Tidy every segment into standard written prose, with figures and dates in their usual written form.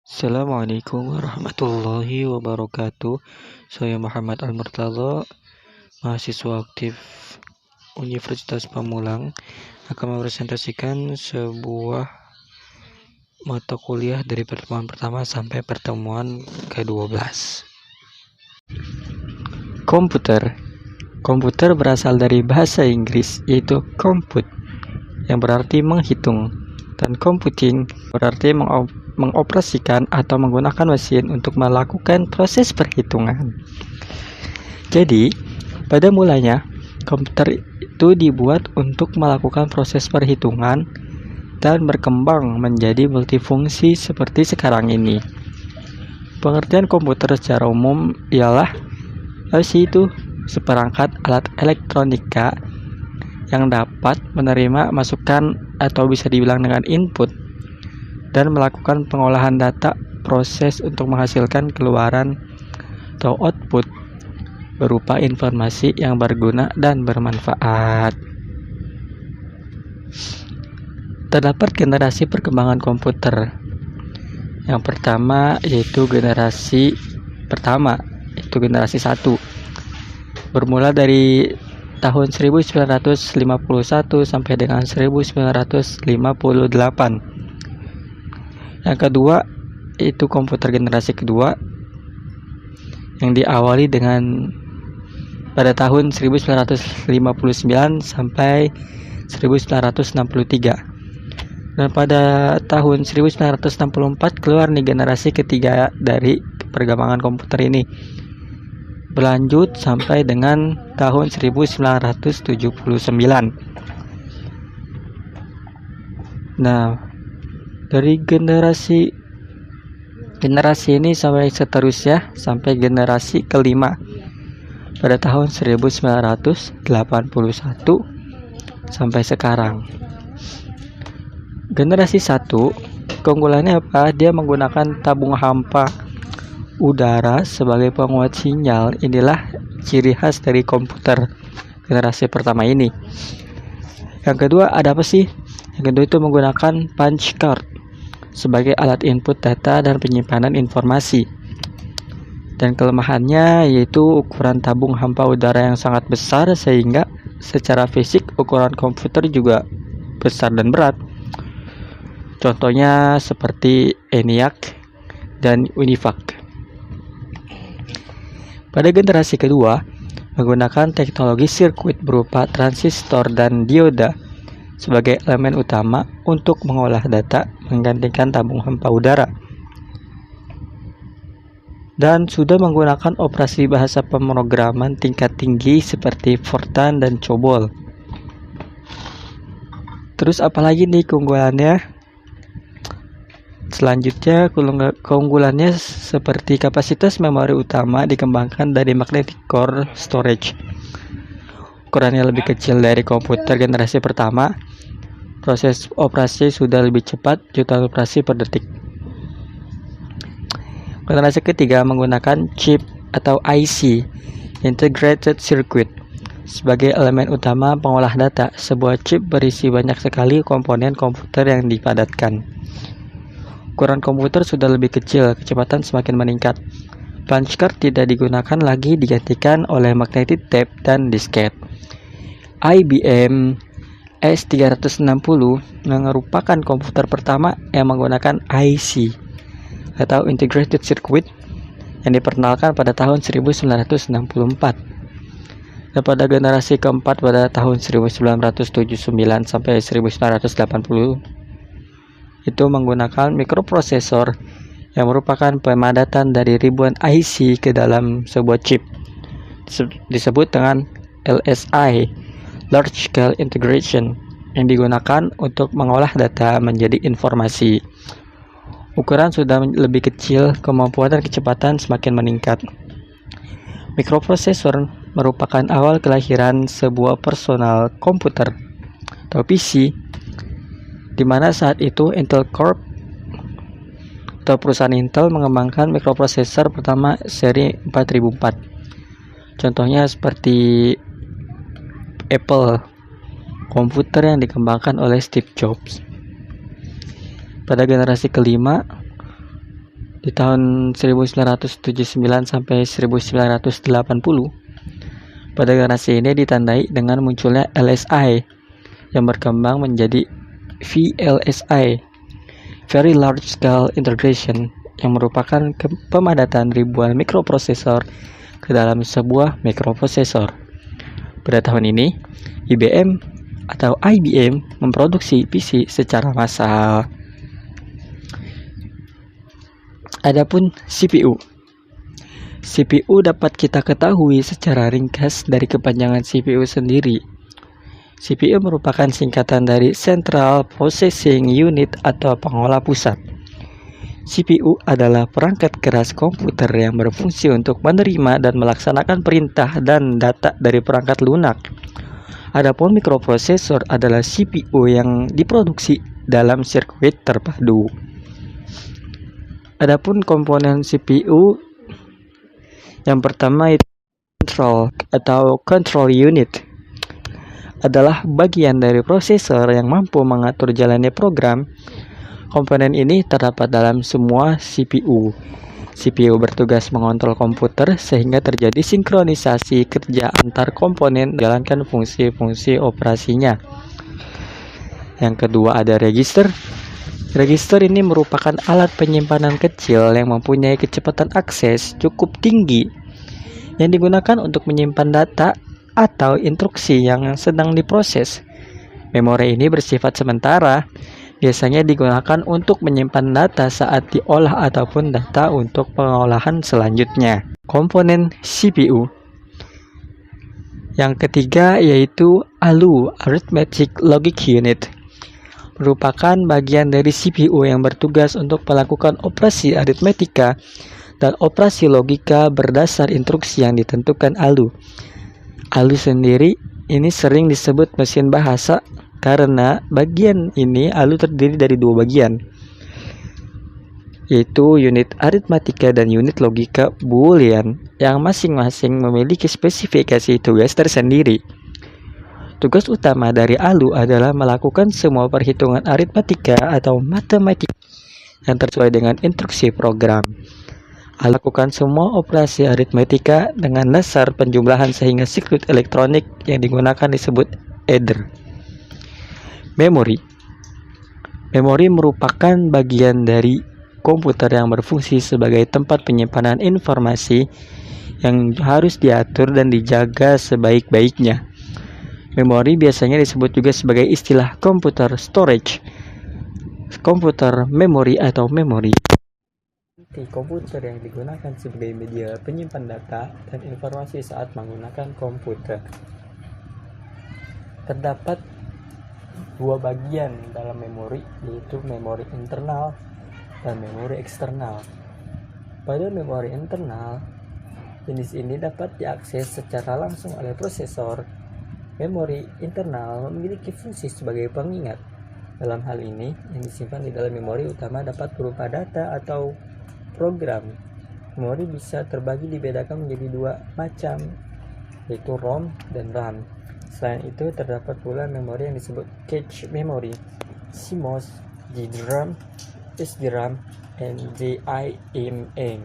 Assalamualaikum warahmatullahi wabarakatuh. Saya Muhammad Al-Murtadha, mahasiswa aktif Universitas Pamulang, akan mempresentasikan sebuah mata kuliah dari pertemuan pertama sampai pertemuan ke-12. Komputer. Komputer berasal dari bahasa Inggris, yaitu compute, yang berarti menghitung, dan computing berarti mengoperasikan atau menggunakan mesin untuk melakukan proses perhitungan. Jadi, pada mulanya, komputer itu dibuat untuk melakukan proses perhitungan dan berkembang menjadi multifungsi seperti sekarang ini. Pengertian komputer secara umum ialah yaitu seperangkat alat elektronika yang dapat menerima masukan atau bisa dibilang dengan input dan melakukan pengolahan data proses untuk menghasilkan keluaran atau output berupa informasi yang berguna dan bermanfaat. Terdapat generasi perkembangan komputer. Yang pertama yaitu generasi 1. Bermula dari tahun 1951 sampai dengan 1958. Yang kedua itu komputer generasi kedua yang diawali dengan pada tahun 1959 sampai 1963. Dan pada tahun 1964 keluar nih generasi ketiga dari perkembangan komputer ini. Berlanjut sampai dengan tahun 1979. Nah, dari generasi ini sampai seterusnya sampai generasi kelima pada tahun 1981 sampai sekarang. Generasi 1 keunggulannya apa? Dia menggunakan tabung hampa udara sebagai penguat sinyal. Inilah ciri khas dari komputer generasi pertama ini. Yang kedua ada apa sih? Yang kedua itu menggunakan punch card sebagai alat input data dan penyimpanan informasi. Dan kelemahannya yaitu ukuran tabung hampa udara yang sangat besar sehingga secara fisik ukuran komputer juga besar dan berat. Contohnya seperti ENIAC dan UNIVAC. Pada generasi kedua menggunakan teknologi sirkuit berupa transistor dan dioda sebagai elemen utama untuk mengolah data menggantikan tabung hampa udara, dan sudah menggunakan operasi bahasa pemrograman tingkat tinggi seperti Fortran dan COBOL. Terus apalagi nih keunggulannya? Selanjutnya keunggulannya seperti kapasitas memori utama dikembangkan dari magnetic core storage. Ukurannya lebih kecil dari komputer generasi pertama. Proses operasi sudah lebih cepat, jutaan operasi per detik. Generasi ketiga menggunakan chip atau IC, Integrated Circuit, sebagai elemen utama pengolah data. Sebuah chip berisi banyak sekali komponen komputer yang dipadatkan. Ukuran komputer sudah lebih kecil, kecepatan semakin meningkat. Punch card tidak digunakan lagi, digantikan oleh magnetic tape dan disket. IBM S360 merupakan komputer pertama yang menggunakan IC atau Integrated Circuit yang diperkenalkan pada tahun 1964. Dan pada generasi keempat pada tahun 1979 sampai 1980 itu menggunakan mikroprosesor yang merupakan pemadatan dari ribuan IC ke dalam sebuah chip. Disebut dengan LSI, Large Scale Integration, yang digunakan untuk mengolah data menjadi informasi. Ukuran sudah lebih kecil, kemampuan dan kecepatan semakin meningkat. Mikroprosesor merupakan awal kelahiran sebuah personal komputer atau PC, di mana saat itu Intel Corp atau perusahaan Intel mengembangkan mikroprosesor pertama seri 4004. Contohnya seperti Apple, komputer yang dikembangkan oleh Steve Jobs. Pada generasi kelima Di tahun 1979 sampai 1980, pada generasi ini ditandai dengan munculnya LSI yang berkembang menjadi VLSI, Very Large Scale Integration, yang merupakan pemadatan ribuan mikroprosesor ke dalam sebuah mikroprosesor. Pada tahun ini, IBM memproduksi PC secara massal. Adapun CPU dapat kita ketahui secara ringkas dari kepanjangan CPU sendiri. CPU merupakan singkatan dari Central Processing Unit atau pengolah pusat. CPU adalah perangkat keras komputer yang berfungsi untuk menerima dan melaksanakan perintah dan data dari perangkat lunak. Adapun mikroprosesor adalah CPU yang diproduksi dalam sirkuit terpadu. Adapun komponen CPU, yang pertama itu control unit, adalah bagian dari prosesor yang mampu mengatur jalannya program. Komponen ini terdapat dalam semua CPU. CPU bertugas mengontrol komputer sehingga terjadi sinkronisasi kerja antar komponen menjalankan fungsi-fungsi operasinya. Yang kedua ada register. Register ini merupakan alat penyimpanan kecil yang mempunyai kecepatan akses cukup tinggi yang digunakan untuk menyimpan data atau instruksi yang sedang diproses. Memori ini bersifat sementara, biasanya digunakan untuk menyimpan data saat diolah ataupun data untuk pengolahan selanjutnya. Komponen CPU. Yang ketiga yaitu ALU, Arithmetic Logic Unit, merupakan bagian dari CPU yang bertugas untuk melakukan operasi aritmetika dan operasi logika berdasar instruksi yang ditentukan ALU. ALU sendiri ini sering disebut mesin bahasa karena bagian ini ALU terdiri dari dua bagian, yaitu unit aritmatika dan unit logika boolean yang masing-masing memiliki spesifikasi tugas tersendiri. Tugas utama dari ALU adalah melakukan semua perhitungan aritmatika atau matematika yang sesuai dengan instruksi program. ALU lakukan semua operasi aritmatika dengan dasar penjumlahan sehingga sirkuit elektronik yang digunakan disebut adder. Memori. Memori merupakan bagian dari komputer yang berfungsi sebagai tempat penyimpanan informasi yang harus diatur dan dijaga sebaik-baiknya. Memori biasanya disebut juga sebagai istilah komputer storage, komputer memori atau memori. Komputer yang digunakan sebagai media penyimpan data dan informasi saat menggunakan komputer. Terdapat dua bagian dalam memori, yaitu memori internal dan memori eksternal. Pada memori internal, jenis ini dapat diakses secara langsung oleh prosesor. Memori internal memiliki fungsi sebagai pengingat. Dalam hal ini, yang disimpan di dalam memori utama dapat berupa data atau program. Memori bisa terbagi dibedakan menjadi dua macam, yaitu ROM dan RAM. Selain itu, terdapat pula memori yang disebut cache memory, CMOS, GDRAM, SDRAM, dan JIMM.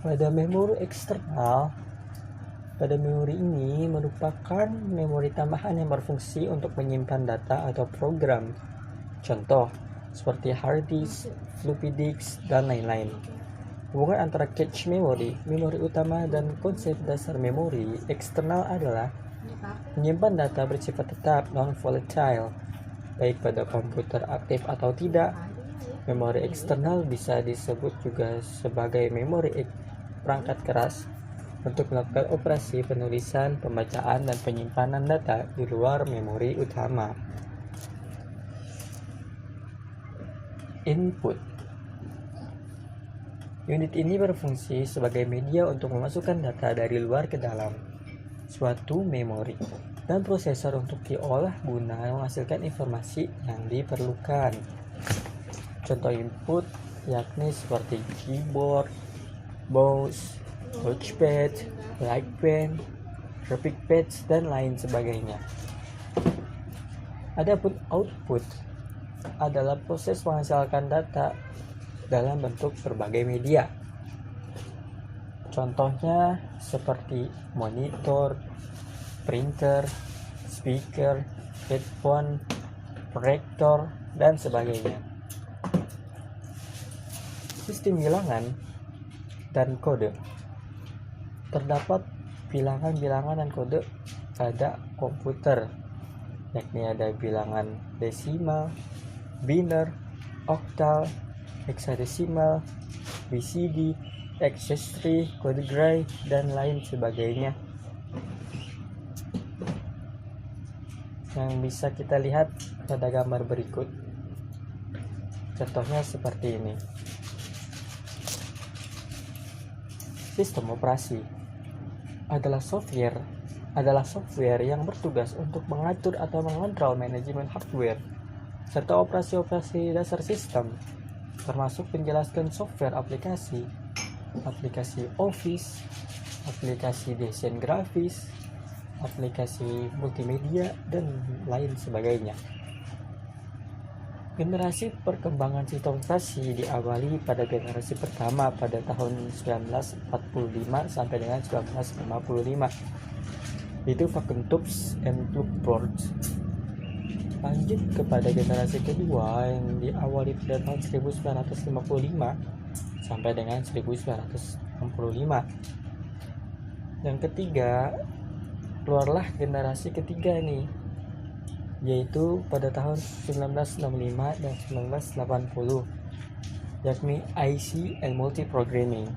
Pada memori eksternal, pada memori ini merupakan memori tambahan yang berfungsi untuk menyimpan data atau program. Contoh, seperti hard disk, floppy disk, dan lain-lain. Hubungan antara cache memory, memori utama, dan konsep dasar memori eksternal adalah menyimpan data bersifat tetap non-volatile, baik pada komputer aktif atau tidak. Memori eksternal bisa disebut juga sebagai memori perangkat keras untuk melakukan operasi penulisan, pembacaan, dan penyimpanan data di luar memori utama. Input. Unit ini berfungsi sebagai media untuk memasukkan data dari luar ke dalam suatu memori dan prosesor untuk diolah guna menghasilkan informasi yang diperlukan. Contoh input yakni seperti keyboard, mouse, touchpad, light pen, graphic pads, dan lain sebagainya. Adapun output adalah proses menghasilkan data dalam bentuk berbagai media. Contohnya seperti monitor, printer, speaker, headphone, proyektor, dan sebagainya. Sistem bilangan dan kode. Terdapat bilangan-bilangan dan kode pada komputer, yakni ada bilangan desimal, biner, oktal, hexadesimal, BCD, ancestry, kode Gray, dan lain sebagainya. Yang bisa kita lihat pada gambar berikut. Contohnya seperti ini. Sistem operasi adalah software yang bertugas untuk mengatur atau mengontrol manajemen hardware serta operasi-operasi dasar sistem, termasuk menjelaskan software aplikasi Office, aplikasi desain grafis, aplikasi multimedia, dan lain sebagainya. Generasi perkembangan sistem operasi diawali pada generasi pertama pada tahun 1945 sampai dengan 1955. Itu Vacuum Tubes and Flipboards. Lanjut kepada generasi kedua yang diawali pada tahun 1955 sampai dengan 1965. Yang ketiga, keluarlah generasi ketiga nih, yaitu pada tahun 1965 dan 1980, yakni IC and Multiprogramming.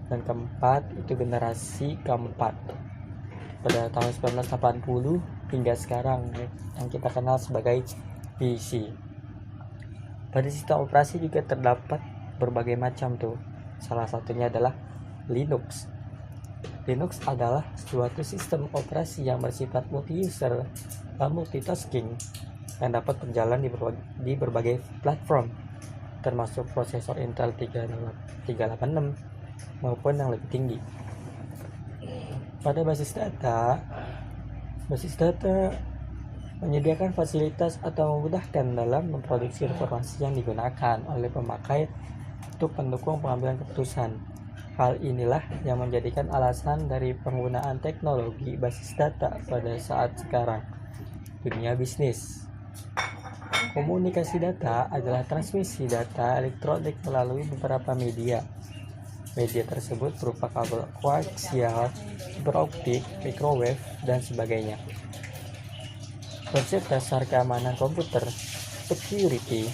Dan keempat itu generasi keempat pada tahun 1980 hingga sekarang yang kita kenal sebagai PC. Pada sistem operasi juga terdapat berbagai macam tuh. Salah satunya adalah Linux. Linux adalah suatu sistem operasi yang bersifat multi-user dan multitasking yang dapat berjalan di berbagai platform, termasuk prosesor Intel 386 maupun yang lebih tinggi. Pada basis data menyediakan fasilitas atau memudahkan dalam memproduksi informasi yang digunakan oleh pemakai untuk mendukung pengambilan keputusan. Hal inilah yang menjadikan alasan dari penggunaan teknologi basis data pada saat sekarang. Dunia bisnis. Komunikasi data adalah transmisi data elektronik melalui beberapa media. Media tersebut berupa kabel koaksial, fiberoptik, microwave, dan sebagainya. Konsep dasar keamanan komputer, security,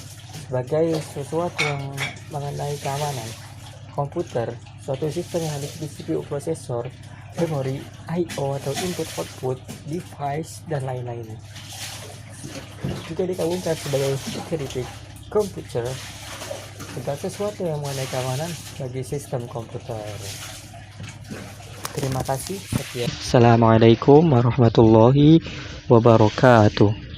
sebagai sesuatu yang mengenai keamanan komputer, suatu sistem yang memiliki CPU, prosesor, memori, I/O atau input/output, device, dan lain-lain. Juga digabungkan sebagai security computer, segala sesuatu yang mengenai keamanan bagi sistem komputer. Terima kasih. Assalamualaikum warahmatullahi wabarakatuh.